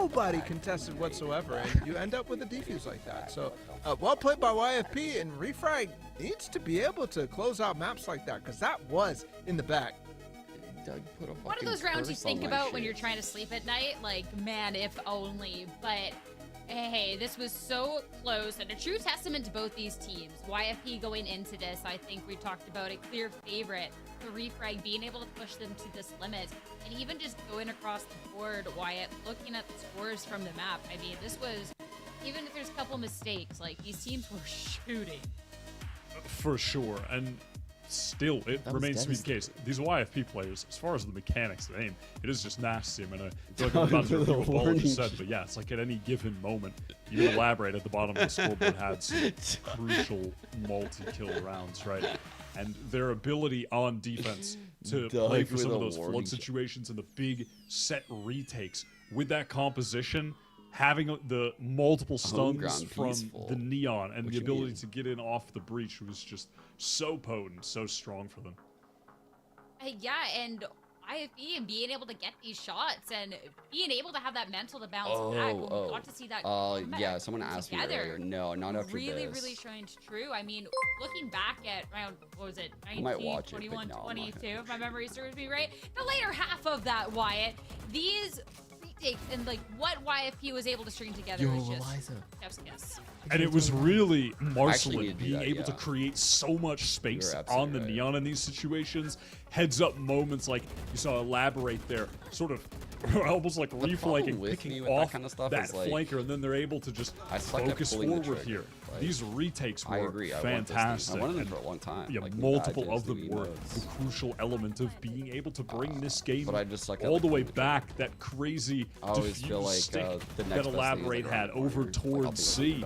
nobody contested whatsoever, and you end up with a defuse like that. So, well played by Yfp, and Refrag needs to be able to close out maps like that, because that was in the bag. One of those rounds you think about when you're trying to sleep at night, like, man, if only. But hey, this was so close, and a true testament to both these teams. Yfp going into this, I think we talked about a clear favorite for Refrag, being able to push them to this limit, and even just going across the board. Wyatt, looking at the scores from the map, I mean, this was, even if there's a couple mistakes, like, these teams were shooting. For sure, and still, it remains to be the case. These Yfp players, as far as the mechanics of aim, it is just nasty. I mean, I feel like I'm about to repeat what Ball just said, but yeah, it's like at any given moment, you elaborate at the bottom of the scoreboard had some crucial multi-kill rounds, right? And their ability on defense to play for some of those flood situations and the big set retakes with that composition, having the multiple stuns from the neon and the ability to get in off the breach was just so potent, so strong for them. Yeah, and Yfp and being able to get these shots and being able to have that mental to bounce back. When we got to see that. Yeah, someone asked me earlier. No, not after really, this. really showing true. I mean, looking back at around, what was it, 19, 21, 22, if my memory serves me right. The later half of that, Wyatt, these retakes and like what Yfp was able to string together was just chef's kiss. And it was really Marcelin being able to create so much space on the neon in these situations. Heads up moments like you saw elaborate there, sort of almost like reflanking, picking off that flanker, and then they're able to just focus forward here. These retakes were fantastic. I wanted them for a long time. Yeah, multiple of them were the crucial element of being able to bring this game all the way back. That crazy diffuse stick that Elaborate had over towards C.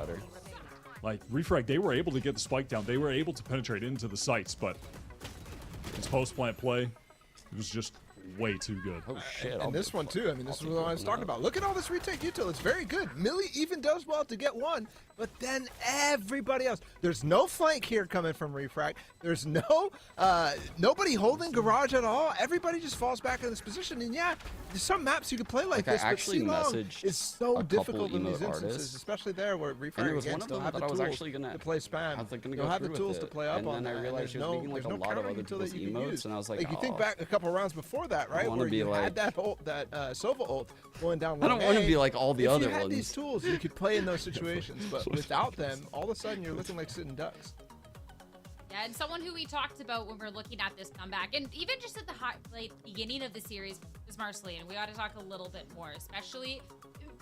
Like, Refrag, they were able to get the spike down. They were able to penetrate into the sites, but its post-plant play, it was just way too good. Oh shit. And this one too, I mean, this is what I was talking about. Look at all this retake util, it's very good. Millie even does well to get one, but then everybody else. There's no flank here coming from Refrag. There's no, nobody holding garage at all. Everybody just falls back in this position, and yeah, there's some maps you could play like this, but C-Long is so difficult in these instances, especially there where Refrag again still have the tools to play spam. You'll have the tools to play up on that, and there's no counter util that you can use. And I was like, you think back a couple rounds before that, right, where you had that Sova ult going down. I don't want to be like all the other ones. If you had these tools, you could play in those situations, but without them, all of a sudden you're looking like sitting ducks. Yeah, and someone who we talked about when we're looking at this comeback, and even just at the beginning of the series, was Marcelin. We ought to talk a little bit more, especially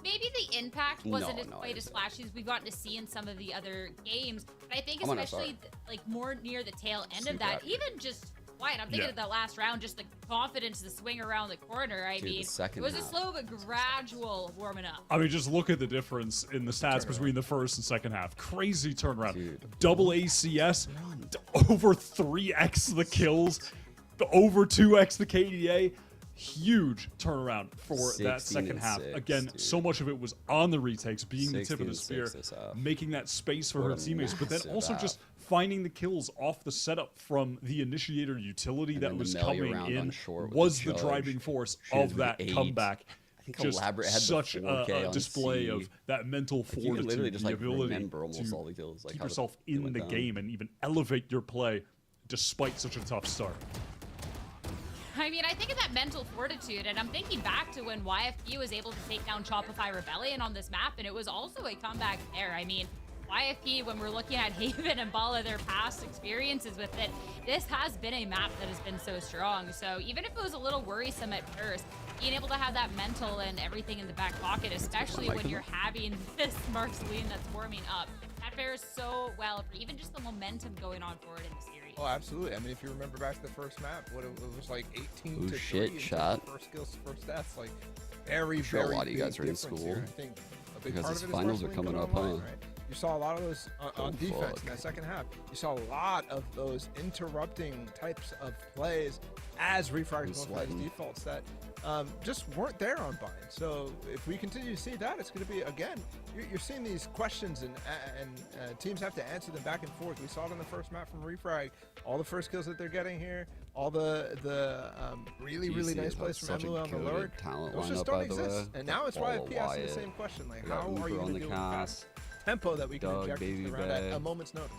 maybe the impact wasn't quite as flashy as we've gotten to see in some of the other games, but I think especially like more near the tail end of that, even just Wyatt, I'm thinking of that last round, just the confidence to swing around the corner. I mean, it was a slow but gradual warming up. I mean, just look at the difference in the stats between the first and second half. Crazy turnaround. Double ACS, over 3x the kills, over 2x the KDA. Huge turnaround for that second half. Again, so much of it was on the retakes, being the tip of the spear, making that space for her teammates, but then also just finding the kills off the setup from the initiator utility that was coming in was the driving force of that comeback. Just such a display of that mental fortitude, the ability to keep yourself in the game and even elevate your play despite such a tough start. I mean, I think of that mental fortitude, and I'm thinking back to when Yfp was able to take down Shopify Rebellion on this map, and it was also a comeback there. I mean, Yfp, when we're looking at Haven and Bala, their past experiences with it, this has been a map that has been so strong. So even if it was a little worrisome at first, being able to have that mental and everything in the back pocket, especially when you're having this Marcelin that's warming up, that fares so well for even just the momentum going on forward in the series. Oh, absolutely. I mean, if you remember back to the first map, what it was like 18 to 3 first skills, first deaths, like very, very a lot of you guys are in school here. I think a big because part his of it is finals are coming up, huh? Right? You saw a lot of those on defense in that second half. You saw a lot of those interrupting types of plays as Refrag was going for these defaults that just weren't there on Bind. So if we continue to see that, it's going to be, again, you're seeing these questions and teams have to answer them back and forth. We saw it in the first map from Refrag. All the first kills that they're getting here, all the really nice plays from Emily on the lurk. Those just don't exist. And now it's YFP asking the same question, like, how are you going to deal with that tempo that we can inject into the round at a moment's notice?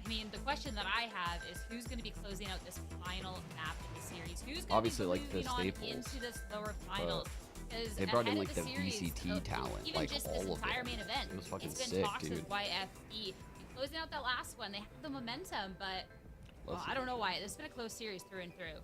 I mean, the question that I have is who's going to be closing out this final map of the series? Who's going to be moving on into this lower finals? They brought in like the series, VCT talent, even like just all this of entire it. main event. It was fucking It's been sick, talks dude. with YFP. Closing out that last one, they have the momentum, but I don't know why. This has been a close series through and through.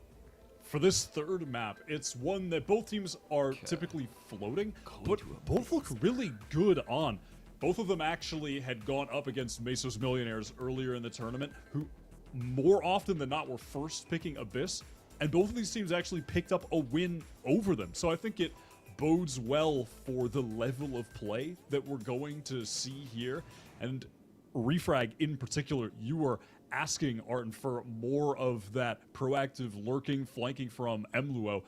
For this third map, it's one that both teams are typically floating, but both look really good on. Both of them actually had gone up against Mesos Millionaires earlier in the tournament, who more often than not were first picking Abyss, and both of these teams actually picked up a win over them. So I think it bodes well for the level of play that we're going to see here. And Refrag in particular, you were asking, Arten, for more of that proactive lurking, flanking from Emluo.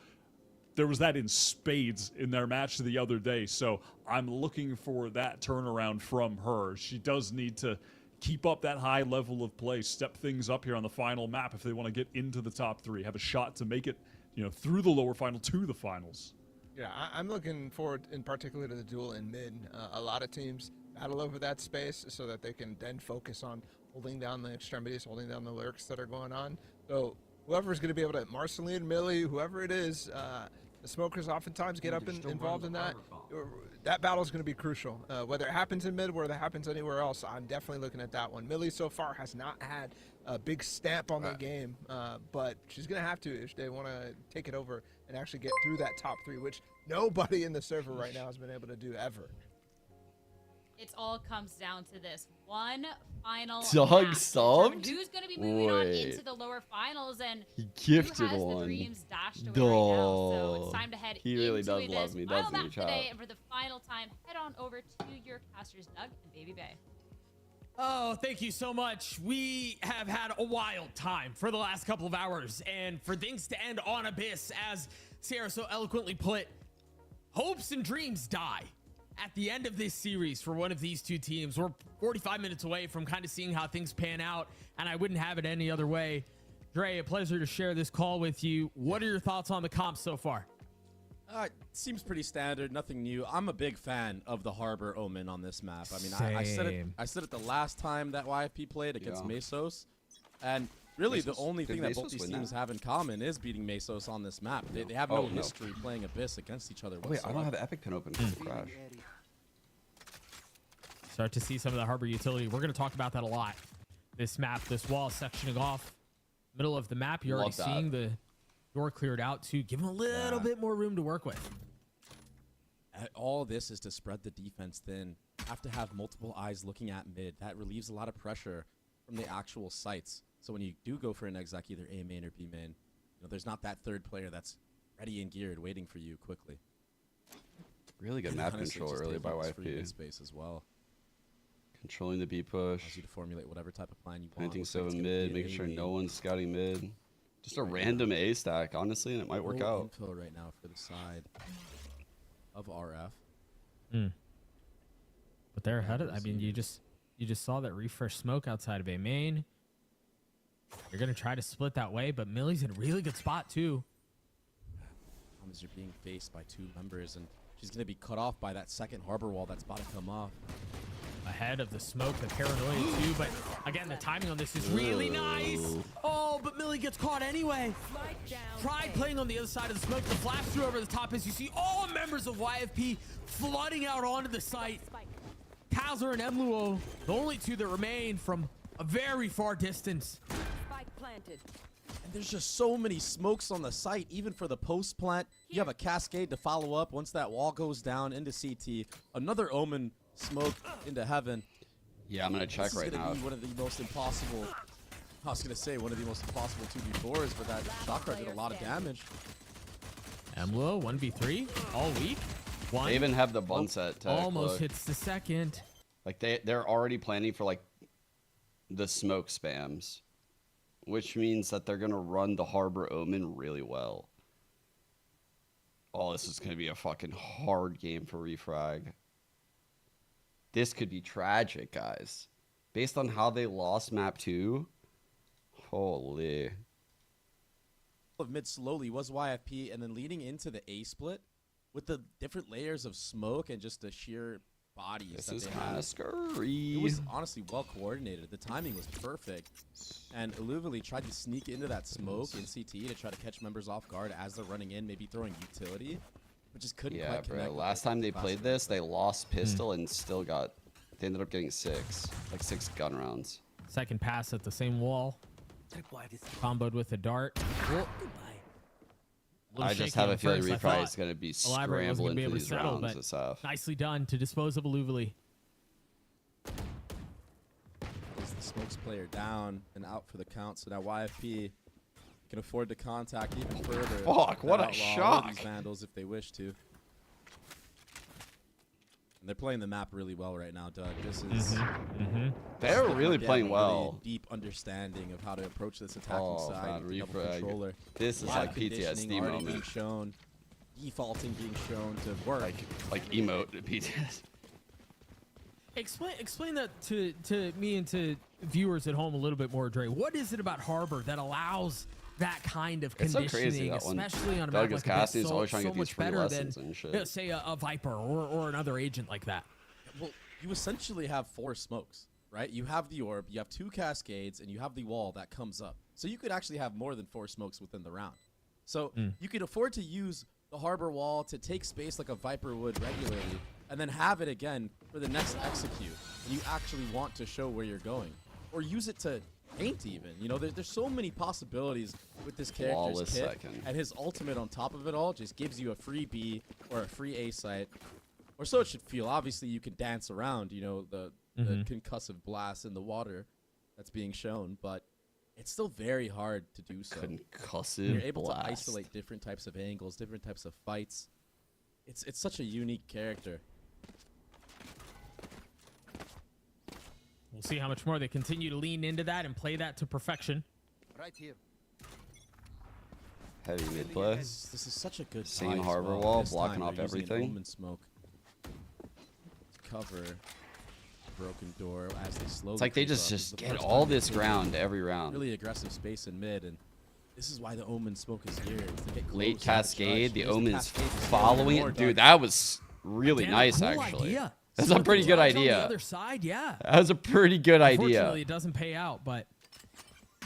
There was that in spades in their match the other day, so I'm looking for that turnaround from her. She does need to keep up that high level of play, step things up here on the final map if they want to get into the top three, have a shot to make it, through the lower final to the finals. Yeah, I'm looking forward in particular to the duel in mid. A lot of teams battle over that space so that they can then focus on holding down the extremities, holding down the lurks that are going on. So whoever's going to be able to, Marceline, Millie, whoever it is, the smokers oftentimes get up and involved in that. That battle is going to be crucial. Whether it happens in mid, whether it happens anywhere else, I'm definitely looking at that one. Millie so far has not had a big stamp on the game, but she's going to have to if they want to take it over and actually get through that top three, which nobody in the server right now has been able to do ever. It all comes down to this one final Doug match. subbed? Who's going to be moving on into the lower finals, and he gifted who has one. the dreams dashed away right now? So it's time to head He really into does this love me, final doesn't he, map Chop? today, and for the final time, head on over to your casters, Doug and Baby Bay. Oh, thank you so much. We have had a wild time for the last couple of hours, and for things to end on Abyss, as Sarah so eloquently put, hopes and dreams die at the end of this series for one of these two teams. We're 45 minutes away from kind of seeing how things pan out, and I wouldn't have it any other way. Dre, a pleasure to share this call with you. What are your thoughts on the comp so far? It seems pretty standard, nothing new. I'm a big fan of the Harbor Omen on this map. I mean, I said it the last time that YFP played against Mesos, and really the only thing that both these teams have in common is beating Mesos on this map. They have no history playing Abyss against each other whatsoever. Wait, I don't have Epic Pin open. Crash. Start to see some of the Harbor utility. We're going to talk about that a lot. This map, this wall sectioning off middle of the map. You're already seeing the door cleared out to give them a little bit more room to work with. All this is to spread the defense thin. Have to have multiple eyes looking at mid. That relieves a lot of pressure from the actual sites. So when you do go for an exec, either A main or B main, there's not that third player that's ready and geared waiting for you quickly. Really good map control early by YFP. Space as well. Controlling the B push. Allows you to formulate whatever type of plan you want. Planting 7 mid, making sure no one's scouting mid. Just a random A stack, honestly, and it might work out. Info right now for the side of RF. But they're ahead of, I mean, you just saw that refresh smoke outside of A main. You're going to try to split that way, but Millie's in a really good spot too. You're being faced by two members, and she's going to be cut off by that second Harbor wall that's about to come off. Ahead of the smoke, the paranoia too, but again, the timing on this is really nice. Oh, but Millie gets caught anyway. Tried playing on the other side of the smoke. The flash through over the top as you see all members of YFP flooding out onto the site. Kaiser and Emluo, the only two that remain from a very far distance. Spike planted. And there's just so many smokes on the site, even for the post plant. You have a cascade to follow up once that wall goes down into CT. Another Omen smoke into heaven. Yeah, I'm going to check right now. Be one of the most impossible, I was going to say one of the most impossible 2v4s, but that shotgun did a lot of damage. Emluo, 1v3 all week. They even have the bun set tech. Almost hits the second. Like they're already planning for like the smoke spams, which means that they're gonna run the Harbor Omen really well. Oh, this is gonna be a fucking hard game for Refrag. This could be tragic, guys. Based on how they lost map 2, holy. Of mid slowly was YFP, and then leading into the A split with the different layers of smoke and just the sheer bodies. This that is they kind had. of scary. It was honestly well coordinated. The timing was perfect, and Illuvili tried to sneak into that smoke in CT to try to catch members off guard as they're running in, maybe throwing utility, but just couldn't Yeah, quite bro. connect. Last time they played this, they lost pistol and still got. They ended up getting 6 gun rounds. Second pass at the same wall. Comboed with a dart. I just have a feeling Refrag is going to be Elaborate wasn't gonna scrambling be for able to these settle, rounds but this half. nicely done to dispose of Illuvili. Is the smokes player down and out for the count, so now YFP can afford to contact even further. Fuck, what a Outlaw shock. These Vandals if they wish to. And they're playing the map really well right now, Doug. This is They're really they have playing a well. deep understanding of how to approach this attacking Oh, side. man, with the double Refrag. controller. This is Live like conditioning PTSD already being moment. shown, defaulting being shown to work. Like emote PTSD. Explain that to me and to viewers at home a little bit more, Dre. What is it about Harbor that allows that kind of It's so conditioning, crazy, that one. especially on a Doug map is like casting, this, he's always trying to so get these much free better than, lessons and shit. say, a Viper or another agent like that? Well, you essentially have 4 smokes, right? You have the orb, you have 2 cascades, and you have the wall that comes up. So you could actually have more than 4 smokes within the round. So you can afford to use the Harbor wall to take space like a Viper would regularly, and then have it again for the next execute. And you actually want to show where you're going. Or use it to paint even. You know, there's so many possibilities with this character's Flawless kit. second. And his ultimate on top of it all just gives you a free B or a free A site. Or so it should feel. Obviously, you can dance around, you know, the concussive blast in the water that's being shown, but it's still very hard to do so. Concussive You're able blast. to isolate different types of angles, different types of fights. It's such a unique character. We'll see how much more they continue to lean into that and play that to perfection. Right here. Heavy mid play. This is such a good Same fight as Harbor well. wall, This blocking time off they're using an everything. Omen smoke to cover the broken door as they slowly. It's like they creep up. just This is the get first all time they've this seen ground every round. really aggressive space in mid, and this is why the Omen smoke is here. Is to get Late close, Cascade, to the use Omen's Cascade to scale following more, it. Dude, Doug. that was really Damn, nice, cool actually. idea. That's a pretty good Touch on the idea. other side, yeah. That was a pretty good Unfortunately, idea. it doesn't pay out, but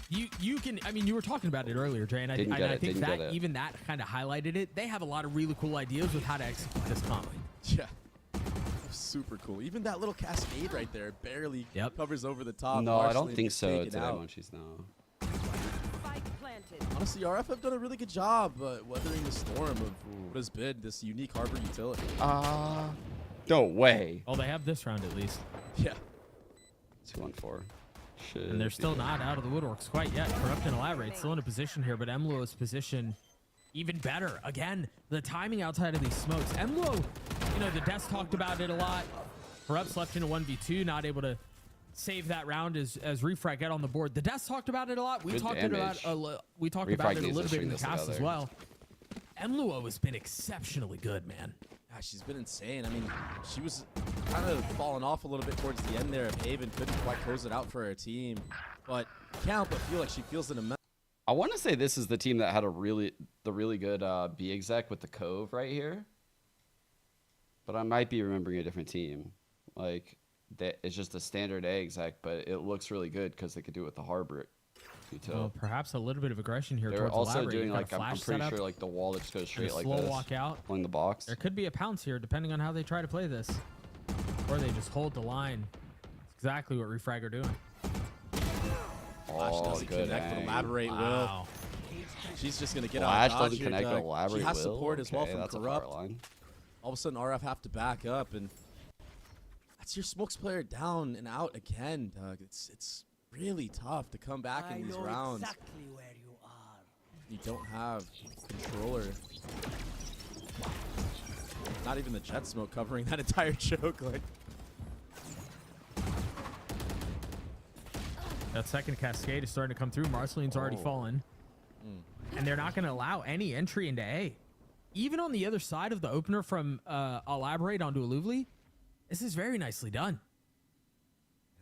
you can. I mean, you were talking about it earlier, Dre, and I Didn't get it, think didn't that get it. even that kind of highlighted it. They have a lot of really cool ideas with how to execute this comp. Yeah. Super cool. Even that little cascade right there barely Yep. covers over the top. No, I partially don't and think gets so taken today, out. Munchies, no. Honestly, RF have done a really good job weathering the storm of what has been this unique Harbor utility. No way. Oh, they have this round at least, Yeah. 2-1-4. Shit. and they're still not out of the woodworks quite yet. Corrupt and Elaborate still in a position here, but Emlo's position even better. Again, the timing outside of these smokes. Emlo, you know, the Deaths talked about it a lot. Corrupt's left in a 1v2, not able to save that round as Refrag get on the board. The Deaths talked about it a lot. We Good talked damage. about it a Refrag little needs to bit in string the this cast as together. well. Emluo has been exceptionally good, man. Yeah, she's been insane. I mean, she was kind of falling off a little bit towards the end there. If Haven couldn't quite close it out for her team, but I can't help but feel like she feels an immense. I want to say this is the team that had the really good B exec with the Cove right here. But I might be remembering a different team. Like, it's just a standard A exec, but it looks really good because they could do it with the Harbor util. Well, perhaps a little bit of aggression here They're towards also Elaborate. doing You've got like a I'm flash pretty setup sure like the wall that just goes and a straight like slow this walk out. along the box. There could be a pounce here, depending on how they try to play this. Or they just hold the line. It's exactly what Refrag are doing. Flash Oh, doesn't good connect, but hang. Elaborate will. Wow. She's just gonna get Flash out. doesn't connect, but Elaborate She has will. support as well Okay, from that's Corrupt. A far line. All of a sudden, RF have to back up, and that's your smokes player down and out again, Doug. It's really tough to come back in these rounds. Exactly where you are. You don't have controller. Not even the jet smoke covering that entire choke. Like, That second cascade is starting to come through. Marceline's already fallen. And they're not going to allow any entry into A. Even on the other side of the opener from Elaborate onto Aluvli, this is very nicely done.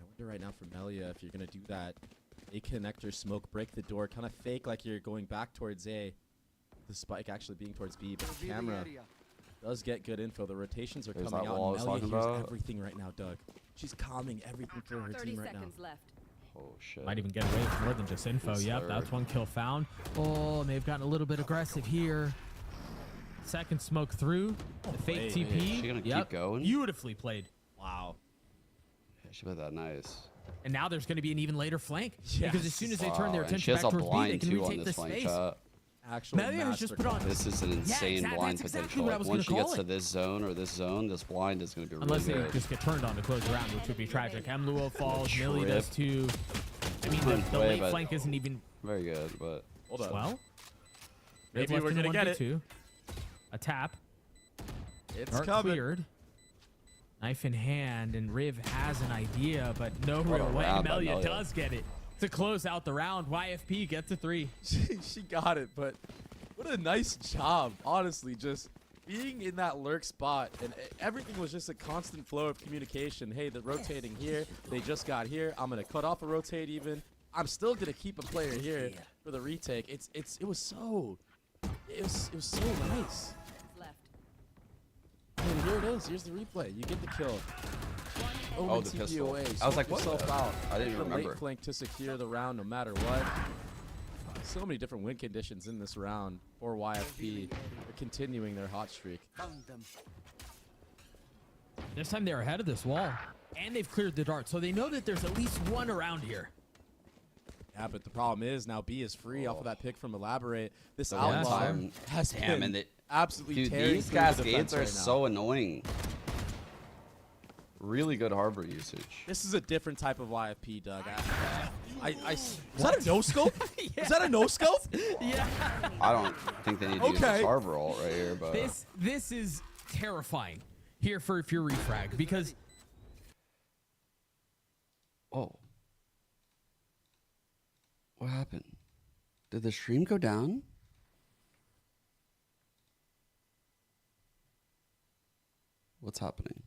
I wonder right now for Melia if you're going to do that. A connector smoke, break the door, kind of fake like you're going back towards A. The spike actually being towards B, but the camera does get good info. The rotations are coming out. And Melia hears everything right now, Doug. She's calming everything for her team right now. Left. Oh, shit. Might even get away with more than just info. Yep, that's one kill found. Oh, and they've gotten a little bit aggressive here. Second smoke through. The fake TP. Is she gonna keep going? Beautifully played. Wow. Yeah, she played that nice. And now there's going to be an even later flank. Yes. Because as soon as they turn their And attention back towards B, they blind can too on retake the this flank space. shot. Actual Melia has just put on. This is an insane blind that's exactly potential. what I Like, was once she gonna gets call to this zone or this zone, this blind is going to be Unless really they good. just get turned on to close the round, which would be tragic. Emluo falls, Millie does Trip. too. I mean, the Way, late but flank isn't even. Very good, but Hold on. Well, Maybe we're going to get it. A tap. It's Dart coming. cleared. Knife in hand, and Riv has an idea, but no What a real way. round by Melia Melia. does get it to close out the round. Yfp gets a 3. She got it, but what a nice job, honestly, just being in that lurk spot, and everything was just a constant flow of communication. Hey, they're rotating here, they just got here, I'm gonna cut off a rotate even, I'm still gonna keep a player here for the retake. It was so nice. Left. And here it is, here's the replay, you get the kill. Oh, the pistol. away. I was like, Smoke what? yourself out. I didn't Get the remember. late flank to secure the round no matter what. So many different win conditions in this round for YFP. They're continuing their hot streak. Found them. This time they're ahead of this wall, and they've cleared the dart, so they know that there's at least one around here. Yeah, but the problem is now B is free off of that pick from Elaborate. This The one outlaw time- has Damn, been and it, absolutely dude, tearing these through the cascades defense are right now. so annoying. Really good harbor usage. This is a different type of YFP, Doug. Is that a no scope? Is that a no scope? Yeah. I don't think they need to use Okay. this harbor ult right here, but This is terrifying here for Fury Frag because oh, what happened? Did the stream go down? What's happening?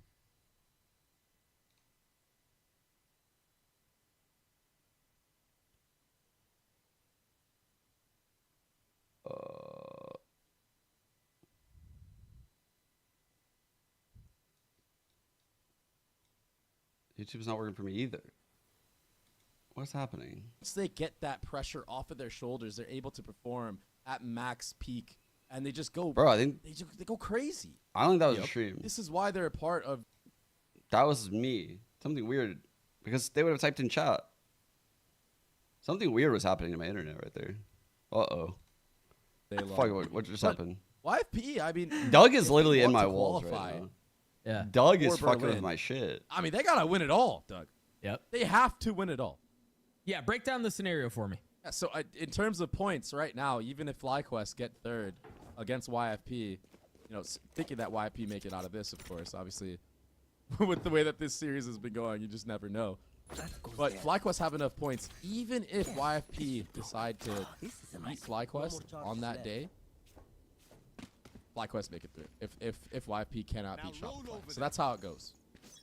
YouTube's not working for me either. What's happening? Once they get that pressure off of their shoulders, they're able to perform at max peak, and they just go. Bro, I think They go crazy. I don't think that was a stream. This is why they're a part of. That was me. Something weird. Because they would have typed in chat. Something weird was happening to my internet right there. Uh-oh. They love Fuck, what just happened? YFP, I mean, Doug is if they literally in want my to walls qualify, right now. yeah. Doug Or is fucking with Berlin. my shit. I mean, they gotta win it all, Doug. Yep. They have to win it all. Yeah, break down the scenario for me. Yeah, so in terms of points right now, even if FlyQuest get third against YFP, you know, thinking that YFP make it out of this, of course, obviously, with the way that this series has been going, you just never know. But FlyQuest have enough points, even if YFP decide to beat FlyQuest on that day, FlyQuest make it through. If YFP cannot beat Shopify. So that's how it goes.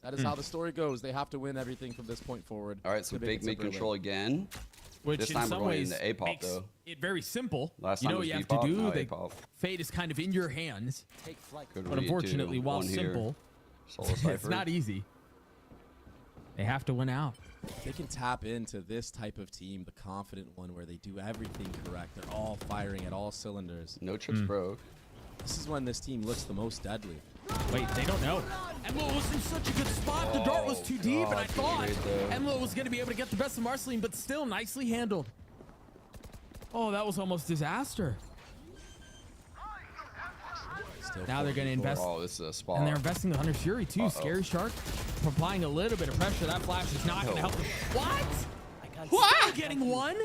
That is how the story goes. They have to win everything from this point forward. All right, so to make big it to mid Berlin. control again. Which This in time we're some going ways into A-pop, makes though. it very simple. Last you time know what was you have B-pop, to do. now The A-pop. fate is kind of in your hands. Take flight. Good But read, unfortunately, too. while One here. simple, Solo it's Cypher. not easy. They have to win out. They can tap into this type of team, the confident one where they do everything correct. They're all firing at all cylinders. No chips broke. This is when this team looks the most deadly. Wait, they don't know. Emlo was in such a good spot. The dart was too deep, and I God, thought great though. Emlo was going to be able to get the best of Marceline, but still nicely handled. Oh, that was almost disaster. Still Now they're going to invest, Oh, this is a spot. and they're investing the Hunter's Fury too. Scary Shark applying a little bit of pressure. That flash is not going to help them. What? Still getting one?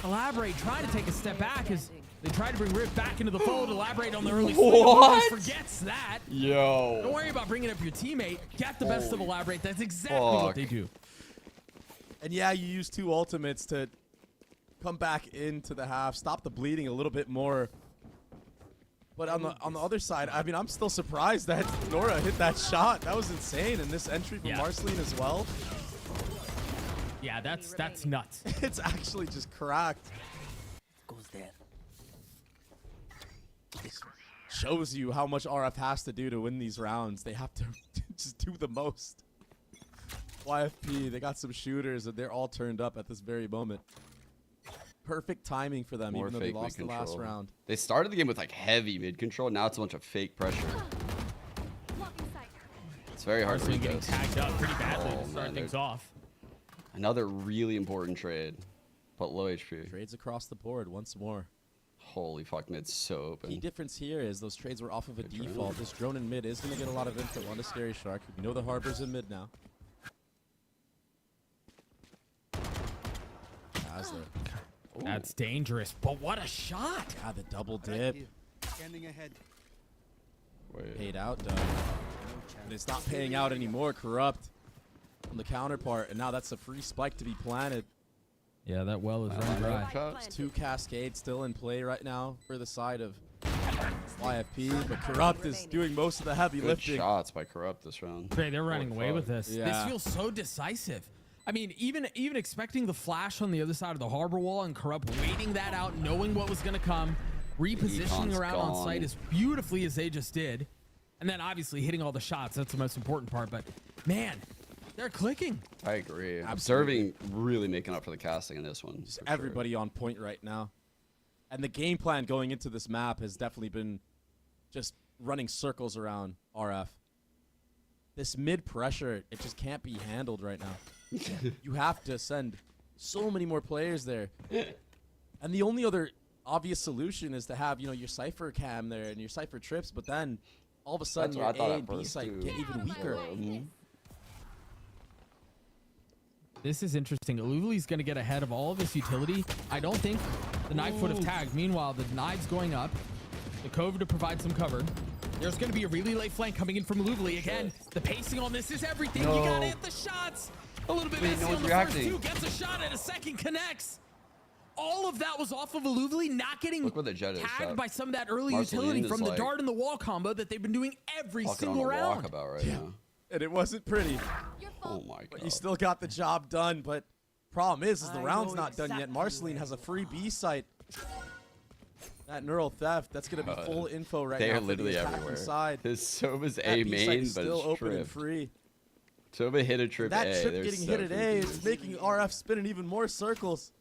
Elaborate, trying to take a step back as they try to bring Rift back into the fold. Elaborate on the early swing. What? Forgets that. Yo. Don't worry about bringing up your teammate. Get the best of Elaborate. That's exactly what fuck. they do. And yeah, you use 2 ultimates to come back into the half, stop the bleeding a little bit more. But on the other side, I mean, I'm still surprised that Nora hit that shot. That was insane. And this entry from Marceline as well. Yeah, that's nuts. It's actually just cracked. Goes there. Shows you how much RF has to do to win these rounds. They have to just do the most. Yfp, they got some shooters and they're all turned up at this very moment. Perfect timing for them, More even though they fake lost the mid-control. last round. They started the game with like heavy mid control. Now it's a bunch of fake pressure. It's very hard to Marceline read getting this. tagged up pretty badly Oh, to start man, things they're- off. Another really important trade, but low HP. Trades across the board once more. Holy fuck, mid's so open. Key difference here is those trades were off of a Good drone. default. This drone in mid is going to get a lot of info on the Scary Shark. We know the Harbor's in mid now. Dazzler. That's dangerous, but what a shot! Yeah, the double Right dip. here. Standing ahead. Wait. Paid out, though. But it's not paying out anymore. Corrupt on the counterpart. And now that's a free spike to be planted. Yeah, that well is Line run dry. up shots. There's 2 cascades still in play right now for the side of Yfp. But Corrupt is doing most of the heavy Good lifting. shots by Corrupt this round. Trey, they're running Holy away fuck. with this. Yeah. This feels so decisive. I mean, even expecting the flash on the other side of the harbor wall and Corrupt waiting that out, knowing what was going to come, repositioning Econ's around on gone. site as beautifully as they just did, and then obviously hitting all the shots. That's the most important part. But man, they're clicking. I agree. Absolutely. Observing really making up for the casting in this one. Just for sure. everybody on point right now. And the game plan going into this map has definitely been just running circles around RF. This mid pressure, it just can't be handled right now. You have to send so many more players there. And the only other obvious solution is to have, you know, your Cypher cam there and your Cypher trips, but then all of a sudden That's what your I thought A at and B first, site too. get even weaker. Mhm. This is interesting. Aluli's going to get ahead of all of this utility. I don't think the knife would have tagged. Meanwhile, the knives going up. The Cove to provide some cover. There's going to be a really late flank coming in from Aluvli. Again, the pacing on this is everything. You got to hit the shots. A little bit Wait, messy no on one's the reacting. first 2. Gets a shot and a second connects. All of that was off of Aluvli, not getting Look where the jet is tagged shot. by some of that early Marceline utility is from the like dart and the wall combo that they've been doing every Fucking on single a round. walkabout right now. And it wasn't pretty. Oh my god. But you still got the job done. But problem is the I round's know not done yet. exactly Marceline has a free B site. That neural theft, that's going to be full info right They now are for literally the attacking everywhere. side. His Soba's That A B site main, is but still it's open and tripped. free. Soba hit a trip That A. trip They're getting so hit at A is confused. making RF spinning even more circles.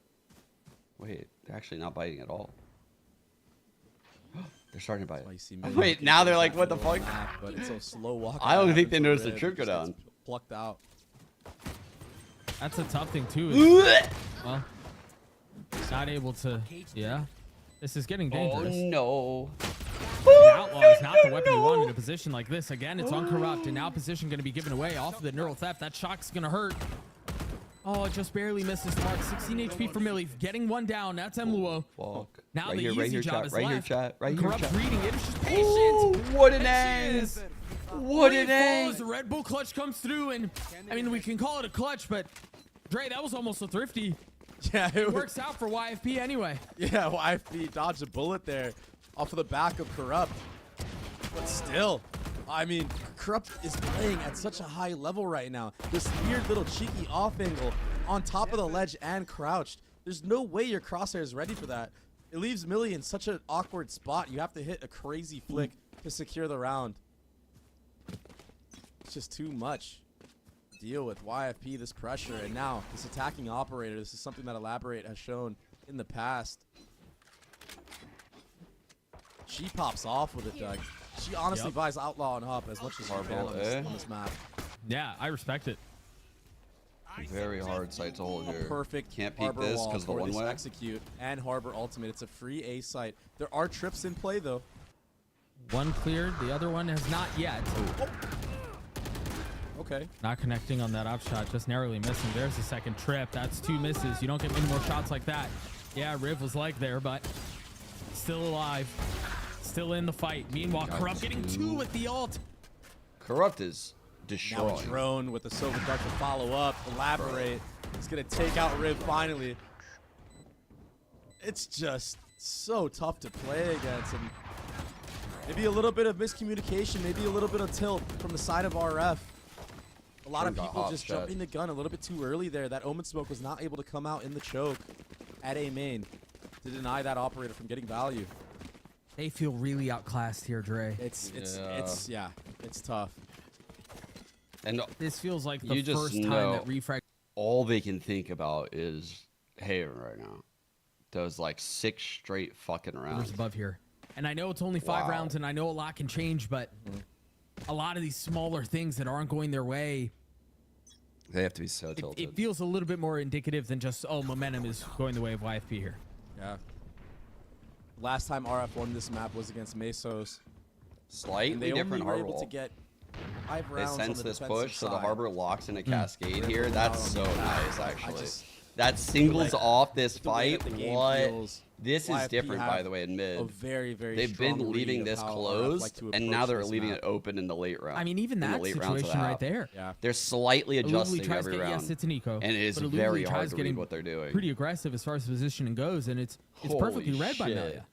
Wait, they're actually not biting at all. They're starting to bite. Why you see Wait, millions of now they're people like, what the back on fuck? map, but it's so slow walking. I don't that think they happens noticed the red, trip go just gets down. Plucked out. That's a tough thing, too. is- well, not able to, yeah. This is getting Oh dangerous. no. The Outlaw is not the weapon you want in a position like this. Again, it's on Corrupt, and now position going to be given away off of the neural theft. That shock's going to hurt. Oh, it just barely misses the mark. 16 HP for Millie. Getting one down. That's Emluo. Fuck. Now right the here, easy right here, job chat. is Right here, left. chat. Right here, Corrupt's chat. reading it. It's just patient. Ooh, what an And she end. is. What Three an end. falls, the Red Bull clutch comes through, and I mean, we can call it a clutch, but Dre, that was almost a thrifty. Yeah, it Works out for YFP anyway. Yeah, Yfp dodged a bullet there off of the back of Corrupt. But still, I mean, Corrupt is playing at such a high level right now. This weird little cheeky off angle on top of the ledge and crouched. There's no way your crosshair is ready for that. It leaves Millie in such an awkward spot. You have to hit a crazy flick to secure the round. It's just too much to deal with. Yfp, this pressure, and now this attacking operator. This is something that Elaborate has shown in the past. She pops off with it, Doug. She honestly Yep. buys Outlaw and Hop as much as she can Hardball, on this map. Yeah, I respect it. Very hard site to hold here. Perfect Can't peek Harbor this wall because the for one this way. execute and Harbor Ultimate. It's a free A site. There are trips in play though. One cleared, the other one has not yet. Okay. Not connecting on that up shot, just narrowly missing. There's the second trip. That's 2 misses. You don't get many more shots like that. Yeah, Riv was like there, but still alive. Still in the fight. Meanwhile, Corrupt getting 2 with the ult. Corrupt is Now a destroying. drone with the Silver Dart to follow up. Elaborate. He's gonna take out Rib finally. It's just so tough to play against, and maybe a little bit of miscommunication, maybe a little bit of tilt from the side of RF. A lot of people just jumping the gun a little bit too early there. That Omen Smoke was not able to come out in the choke at A main to deny that operator from getting value. They feel really outclassed here, Dre. It's tough. And This feels like you the just first time know that Refrag. all they can think about is Haven right now. Those like 6 straight fucking rounds. Above here. And I know it's only 5 rounds, and I know a lot can change, but a lot of these smaller things that aren't going their way, They have to be so tilted. it feels a little bit more indicative than just, oh, momentum is going the way of YFP here. Yeah. Last time RF won this map was against Mesos. Slightly And they different only were harbor able to wall. get 5 They rounds on sense the this defensive push, so the side. harbor locks in a Hmm. cascade here. That's so nice, actually. just That singles like off this the way fight. that the game What? feels, This is YFP different, by have the way, in a mid. very, very They've strong been leaving read of this how RF closed, like to and now approach they're this leaving map. it open in the late round. I mean, even in the that late rounds of the situation right half. there. Yeah. They're slightly adjusting tries every to get, round. yes, it's an eco, and it is but Illuvli very tries hard to read getting what they're doing. pretty aggressive as far as positioning goes, and it's Holy perfectly read by shit. Melia.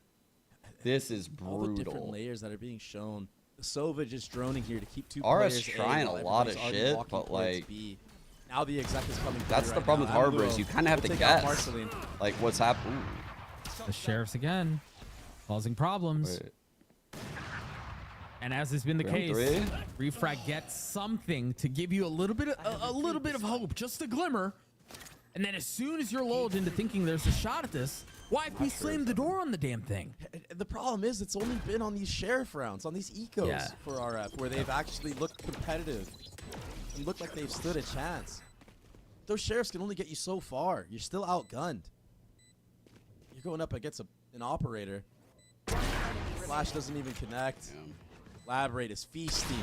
This is All the different brutal. layers that are being shown. The Sova just droning here to keep 2 RF's players A trying while a lot of everybody's already shit, walking but, towards like, B. Now the exec is coming. That's through the right problem now. with Harbor Amulo is you kind of have will to take out guess, Marceline. like what's happening. The sheriffs again, causing problems. And as has been the Round case, Refrag gets something to give you a little bit of hope, just a glimmer. And then as soon as you're lulled into thinking there's a shot at this, YFP slammed the door on the damn thing. The problem is it's only been on these sheriff rounds, on these ecos for RF, where they've actually looked competitive and looked like they've stood a chance. Those sheriffs can only get you so far. You're still outgunned. You're going up against an operator. Flash doesn't even connect. Lab rate is feasting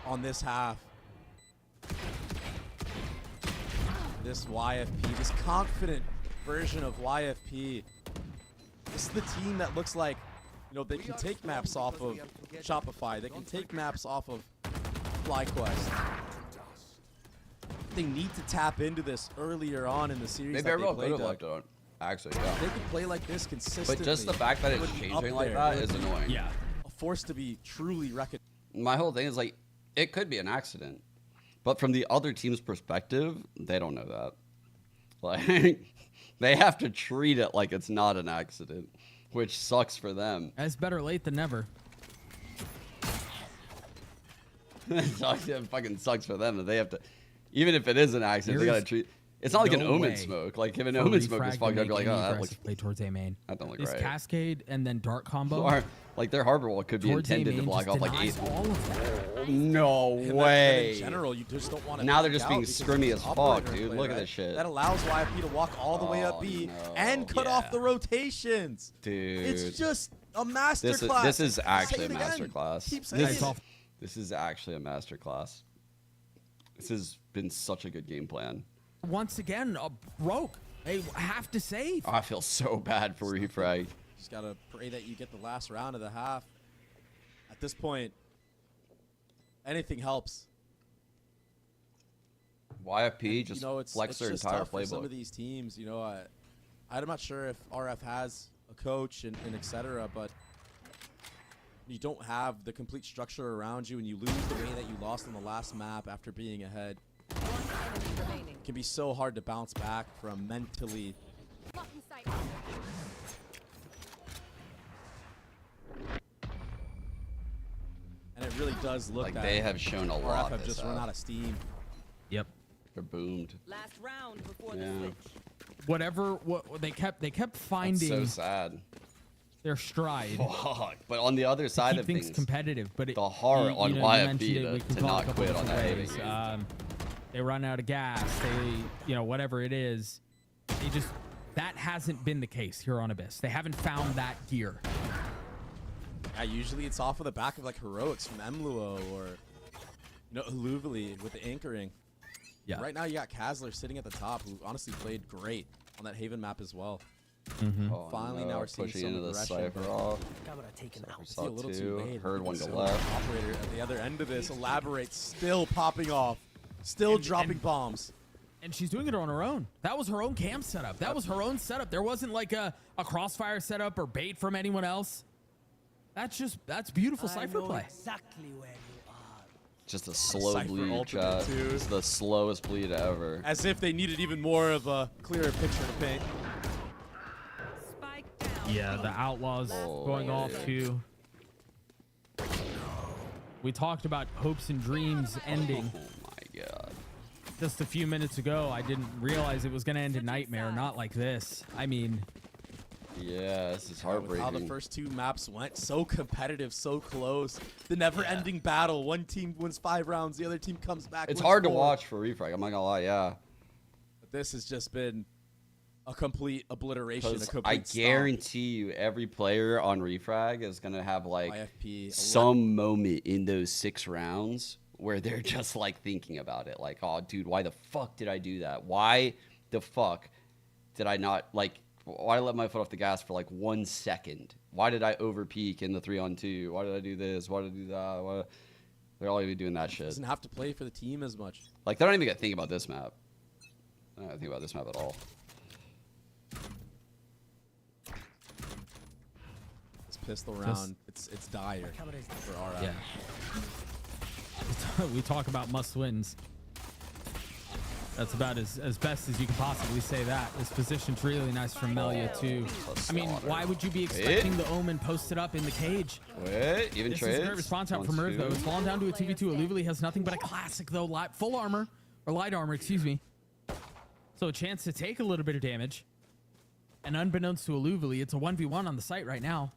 on this half. This YFP, this confident version of YFP. This is the team that looks like, you know, they can take maps off of Shopify. They can take maps off of FlyQuest. They need to tap into this earlier on in the series. They that very well played could have at. left it on. Actually, yeah. They could play like this consistently. But just the fact that it it's would be changing up like there. that It is would be annoying. Yeah. a force to be truly reckoned. My whole thing is like, it could be an accident, but from the other team's perspective, they don't know that. Like, they have to treat it like it's not an accident, which sucks for them. It's better late than never. It fucking sucks for them that they have to, even if it is an accident, they There gotta is treat. It's not like an no Omen way smoke. Like if an for Omen smoke Refrag is to fucked up, make you're like, any oh, that aggressive looks. play towards A main. That don't look This right. Cascade and then Dart combo. Or, like their harbor wall could be towards A intended to main block just off like denies 8. all of that. No And way. in general, you just don't want to. Now they're just being scrimmy as fuck, dude. Look at this shit. That allows YFP to walk all the way up Oh, B no. and cut off the rotations. Dude. It's just a masterclass. This is actually a Say it again. masterclass. Keep saying This- it. This is actually a masterclass. This has been such a good game plan. Once again, broke. They have to save. Oh, I feel so bad for Refrag. Just gotta pray that you get the last round of the half. At this point, anything helps. YFP just You know, it's flex their just entire tough for some of playbook. these teams. You know, I'm not sure if RF has a coach and etc. But you don't have the complete structure around you, and you lose the way that you lost on the last map after being ahead. It can be so hard to bounce back from mentally. And it really does look Like that they have shown a RF lot. have this just run half. out of steam. Yep. They're boomed. Last round before Yeah. the switch. Whatever. What they kept That's finding so sad. their stride. Fuck. But on the other side Keep of things things, competitive, but the heart on you YFP mentioned it, we to can call it a not couple quit on different that ways. Haven game. They run out of gas. They, whatever it is, that hasn't been the case here on Abyss. They haven't found that gear. Yeah, usually it's off of the back of like heroics from Emluo or Illuvli with the anchoring. Yeah. Right now you got Kazler sitting at the top, who honestly played great on that Haven map as well. Oh, Finally, no, now we're seeing pushing some into the aggression, cipher but- off. Camera taken out. See, a Saw little too two. late. Heard one go So, left. Operator at the other end of this elaborates, still popping off, still dropping bombs. And she's doing it on her own. That was her own camp setup. That was her own setup. There wasn't like a crossfire setup or bait from anyone else. That's beautiful Cypher play. Exactly where you are. Just a slow Cypher bleed, ultimate chat. too. It's the slowest bleed ever. As if they needed even more of a clearer picture to paint. Spike down. Yeah, the Outlaws going off too. We talked about hopes and dreams ending Oh my god. just a few minutes ago. I didn't realize it was going to end in nightmare, not like this. I mean, Yeah, this is With heartbreaking. how the first 2 maps went, so competitive, so close. The never-ending battle. One team wins 5 rounds, the other team comes back. It's wins hard to 4. watch for Refrag. I'm not gonna lie. Yeah. But this has just been a complete obliteration. A Because complete I stomp. guarantee you, every player on Refrag is gonna have like YFP, some moment in those 6 rounds where they're just like thinking about it, like, oh, dude, why the fuck did I do that? Why the fuck did I not like? Why did I let my foot off the gas for like 1 second? Why did I overpeak in the 3-on-2? Why did I do this? Why did I do that? Why? They're all gonna be doing that shit. doesn't have to play for the team as much. Like, they don't even get to think about this map. I don't think about this map at all. This pistol round, it's dire for RF. yeah. We talk about must wins. That's about as best as you can possibly say that. This position's really nice from Melia too. I mean, why would you be expecting the Omen posted up in the cage? Wait, even This trades? is a great response out from Merv though. It's fallen down to a 2v2. Aluvili has nothing but a classic though. Full armor, or light armor, excuse me. So a chance to take a little bit of damage. And unbeknownst to Aluvili, it's a 1v1 on the site right now.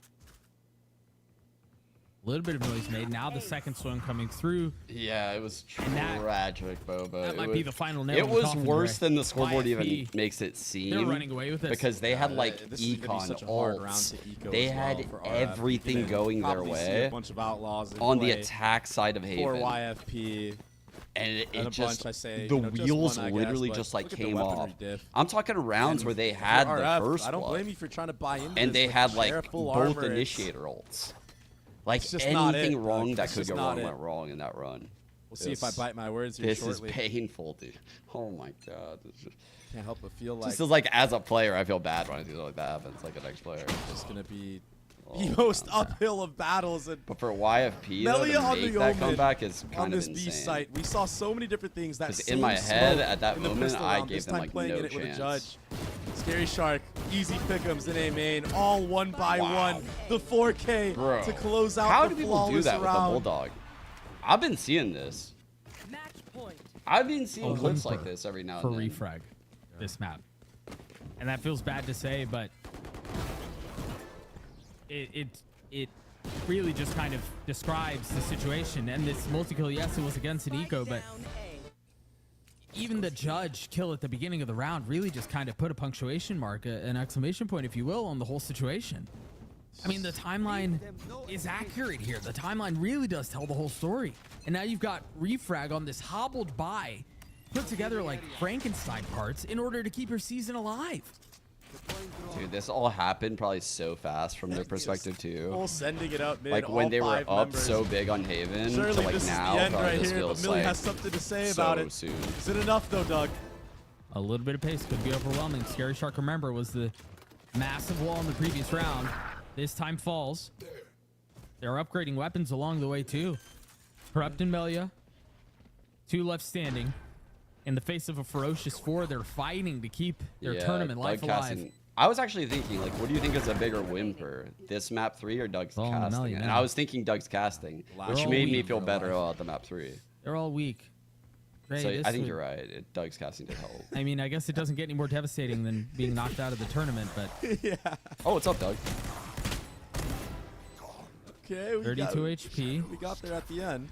A little bit of noise made. Now the second swing coming through. Yeah, it was that- tragic, Boba. That It might was, be the final nail. It in the was coffin, worse Dre. than the scoreboard even YFP, makes it seem. They're running away with this. Because they had like This is gonna be econ, such a hard round ults. to eco They as well had for RF. everything You're gonna going their probably see way a bunch of outlaws in on the play. attack side of For Haven. YFP. And it And a just, bunch, I say, the you know, just wheels one, I guess, literally but just like look at the came weaponry off. diff. I'm talking rounds And where they for had the RF, first I don't blood. blame you for trying to buy into And this, they but had like share full both armor, it's- initiator ults. Like It's just not anything it, wrong Doug. that It's could just go not wrong it. went wrong in that run. We'll see if I bite my words here This shortly. is painful, dude. Oh my god. Can't help but feel like This is like, as a player, I feel bad when I do something like that happens, like a next player. it's gonna be Oh the most uphill of battles. And But for YFP, though, Melia to on make the that Omen comeback is on kind of this B insane. site, we saw so many different things. That 'Cause in same my head, smoke at that in the moment, pistol I round, gave this them, time like, playing no in it with a chance. judge. Scary Shark, easy pick'ems in A main, all one by Wow. one. The 4K Bro, to close out how the do people do flawless that with the round. Bulldog? I've been seeing this. Match point. I've been seeing A clips whimper like this every now for and then. refrag this map, and that feels bad to say, but it really just kind of describes the situation. And this multi-kill, yes, it was against an eco, but Down A. even the judge kill at the beginning of the round really just kind of put a punctuation mark, an exclamation point, if you will, on the whole situation. I mean, the timeline is accurate here. The timeline really does tell the whole story. And now you've got Refrag on this hobbled by, put together like Frankenstein parts in order to keep your season alive. Dude, this all happened probably so fast from their perspective too. Full sending it up mid, Like when all they were 5 up members. so big on Haven to Surely like this now, is the end probably right this here, but feels Millie like has something to say so about it. soon. Is it enough though, Doug? A little bit of pace could be overwhelming. Scary Shark, remember, was the massive wall in the previous round. This time falls. They're upgrading weapons along the way too. Corrupt and Melia, 2 left standing. In the face of a ferocious 4, they're fighting to keep their tournament life Doug alive. casting. I was actually thinking, like, what do you think is a bigger whimper, this map 3 or Doug's All in the casting? Melia And now. I was thinking Doug's casting, They're which all made me weak. feel They're better alive. about the map 3. They're all weak. Dre, So this I think would- you're right. Doug's casting did help. I mean, I guess it doesn't get any more devastating than being knocked out of the tournament, but Yeah. Oh, what's up, Doug? Okay, we 32 got, HP. we got there at the end.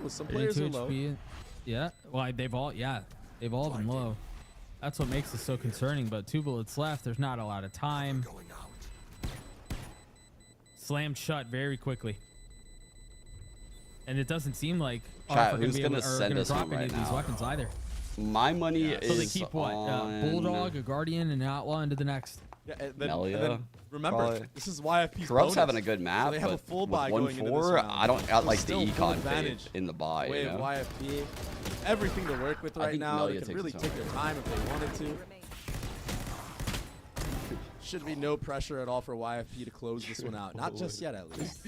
Well, some players 32 are low. HP. Yeah. Well, they've all been low. That's what makes it so concerning. But 2 bullets left. There's not a lot of time. Slammed shut very quickly. And it doesn't seem like Chat, RF are gonna who's be gonna able, are send gonna us drop one any right of these now? weapons either. My money So they is keep what? on... Bulldog, a Guardian, and an Outlaw into the next. Yeah, and Melia, then remember, probably. this is YFP's Corrupt's bonus. having a good map, So they have a but full with buy going into this 1-4, round. I don't There's like the still full econ advantage phase in the buy. way You of know? YFP. Everything to work with I right think now. Melia They can takes really its take own. their time if they wanted to. Should be no pressure at all for YFP to close this one out. Not just yet, at least.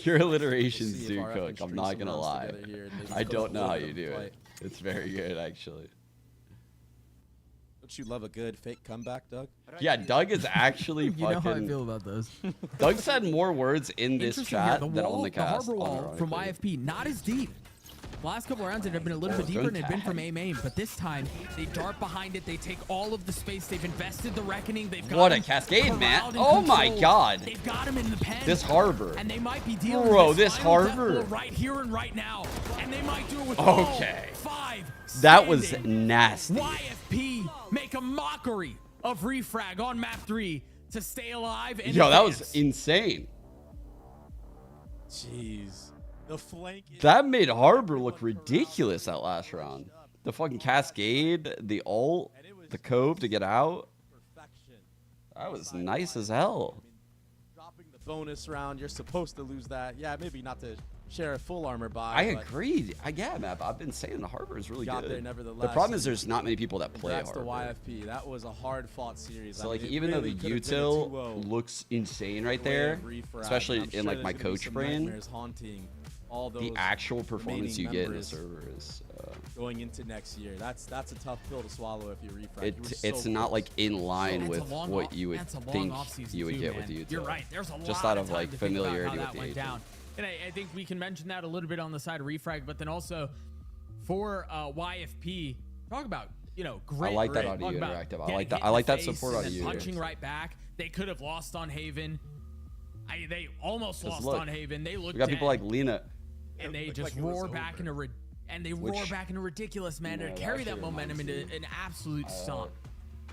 Your alliterations We'll see if do RF cook. can I'm string not some gonna rounds lie. together here and maybe I close don't a know little how bit you of do play. it. It's very good, actually. Don't you love a good fake comeback, Doug? Yeah, Doug is actually You know how I fucking. feel about those. Doug said more words in this Interesting chat here, than on the the cast. harbor wall from unironically. YFP, not as deep. The last couple rounds it had been a little bit deeper and it had been from aim, but this time they dart behind it. They take all of the space. They've invested the reckoning. They've got What a him cascade, man. corralled and Oh my controlled. God. They've got him in the pen. This harbor. And they might be dealing Bro, with this final death harbor. blow right here and right now. And they might do it with Okay. all 5 That was standing. nasty. YFP make a mockery of Refrag on map 3 to stay alive and Yo, that was advance. insane. Jeez. The flank. That made Harbor look ridiculous that last round. The fucking cascade, the ult, the cove to get out. Perfection. That was nice as hell. Dropping the bonus round, you're supposed to lose that. Yeah, maybe not to share a full armor buy. I but agreed. Yeah, Map. I've been saying the Harbor is really Got good. there The nevertheless. problem is there's not many people that play Congrats to Harbor. YFP. That was a hard-fought series. So I like mean, it even really though the could have been a util 2-0 looks insane right way there, of Refrag. especially I'm in sure like there's my gonna be coach some brain, nightmares haunting all those the actual performance you remaining get in the members server is going into next year. That's a tough pill to swallow if you refrag. You were it's so not close. like in line That's with a long what off- you would that's a long think offseason you would too, get man. with util. You're right. There's a Just lot out of of time like to think about familiarity how with that the went agent. down. And I think we can mention that a little bit on the side of Refrag, but then also for YFP, talk about grit. I like that grit. audio Talk about interactive. I getting like that. hit I in like the that face support and audio. then punching right back. They could have lost on Haven. They almost Just lost look. on Haven. They looked We got people dead, like Lena. and they looked just like it was roar back over. roar back in a ridiculous manner know, to that carry that actually momentum into reminds me. an absolute stomp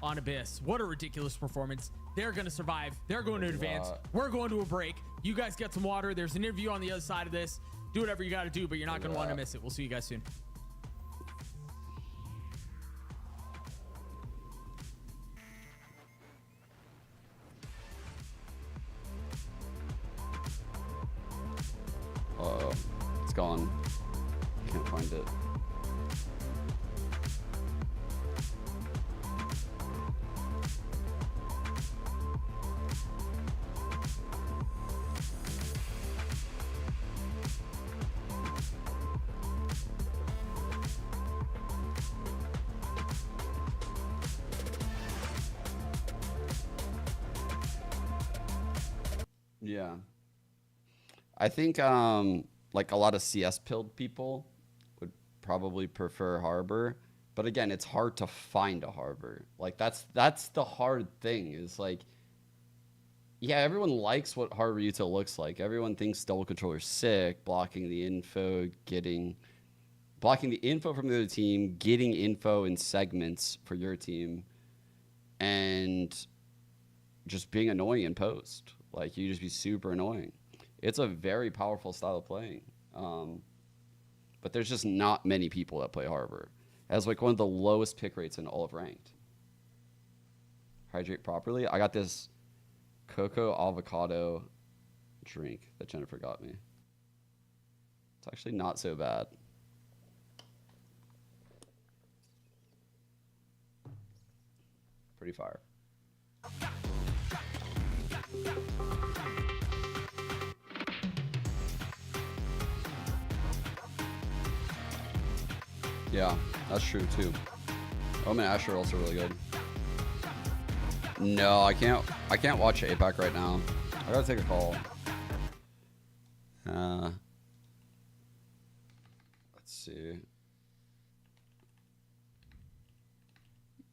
on Abyss. What a ridiculous performance. They're going to survive. They're going to advance. We're going to a break. You guys get some water. There's an interview on the other side of this. Do whatever you got to do, but you're not going to want to miss it. We'll see you guys soon. Uh-oh. It's gone. Can't find it. Yeah. I think like a lot of CS pilled people would probably prefer Harbor, but again, it's hard to find a Harbor. Like that's the hard thing is like, yeah, everyone likes what Harbor util looks like. Everyone thinks double controller's sick, blocking the info from the other team, getting info in segments for your team, and just being annoying in post. Like you just be super annoying. It's a very powerful style of playing. But there's just not many people that play Harbor. It has like one of the lowest pick rates in all of ranked. Hydrate properly. I got this cocoa avocado drink that Jennifer got me. It's actually not so bad. Pretty fire. Yeah, that's true too. Omen and Asher are also really good. No, I can't watch APAC right now. I gotta take a call. Let's see.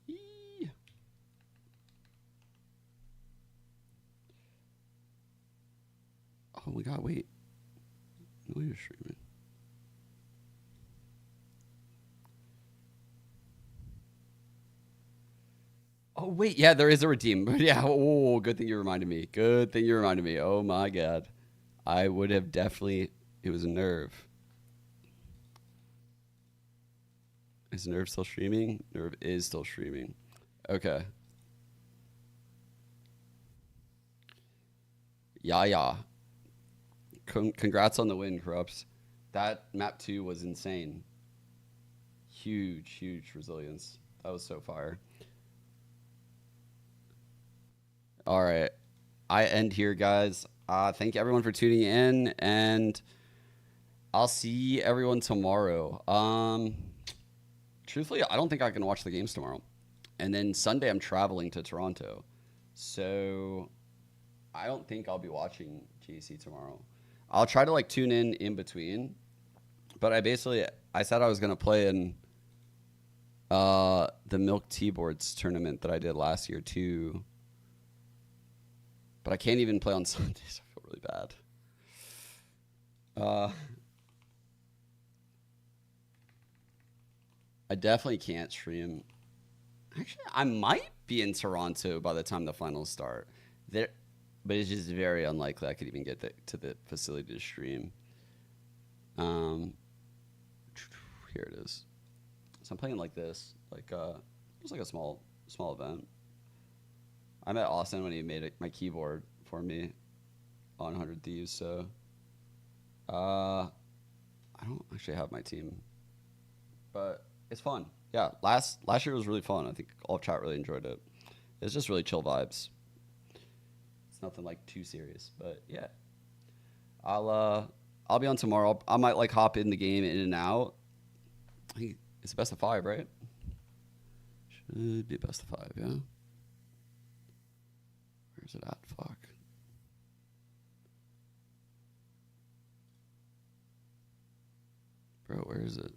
Eee. Oh my god, wait. No, you're streaming. Oh, wait. Yeah, there is a redeem. Yeah. Oh, good thing you reminded me. Good thing you reminded me. Oh, my God. I would have definitely... It was a Nerve. Is Nerve still streaming? Nerve is still streaming. Okay. Yeah. Congrats on the win, Corrupts. That map 2 was insane. Huge resilience. That was so fire. All right. I end here, guys. Thank you everyone for tuning in, and I'll see everyone tomorrow. Truthfully, I don't think I can watch the games tomorrow. And then Sunday, I'm traveling to Toronto. So I don't think I'll be watching GC tomorrow. I'll try to like tune in between. But I said I was going to play in the Milk Tea Boards tournament that I did last year too. But I can't even play on Sundays. I feel really bad. I definitely can't stream. Actually, I might be in Toronto by the time the finals start. But it's just very unlikely I could even get to the facility to stream. Here it is. So I'm playing like this, it's like a small event. I met Austin when he made my keyboard for me on 100 Thieves. So I don't actually have my team, but it's fun. Yeah, last year was really fun. I think all of chat really enjoyed it. It's just really chill vibes. It's nothing like too serious, but yeah. I'll be on tomorrow. I might like hop in the game in and out. I think it's a best of 5, right? Should be best of 5, yeah. Where's it at? Fuck. Bro, where is it?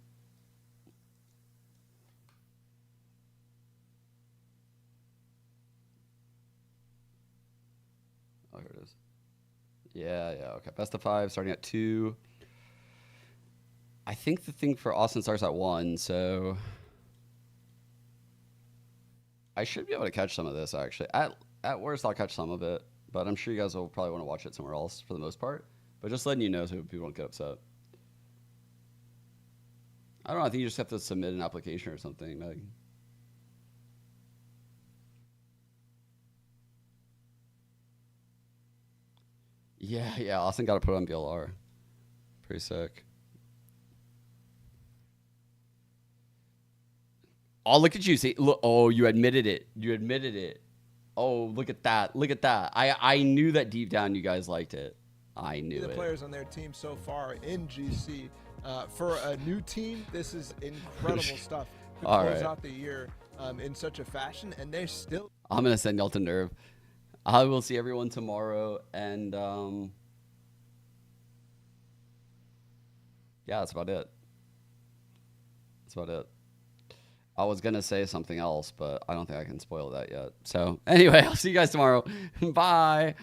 Oh, here it is. Yeah, okay. Best of 5, starting at 2. I think the thing for Austin starts at 1, so I should be able to catch some of this, actually. At worst, I'll catch some of it, but I'm sure you guys will probably want to watch it somewhere else for the most part. But just letting you know so people don't get upset. I don't know. I think you just have to submit an application or something, Meg. Yeah. Austin got to put on BLR. Pretty sick. Oh, look at you. See, look. Oh, you admitted it. Oh, look at that. I knew that deep down you guys liked it. I knew the it. players on their team so far in GC. For a new team, this is incredible stuff to close out the year in such a fashion, and they're still... I'm going to send y'all to Nerve. I will see everyone tomorrow, and yeah, that's about it. I was going to say something else, but I don't think I can spoil that yet. So anyway, I'll see you guys tomorrow. Bye.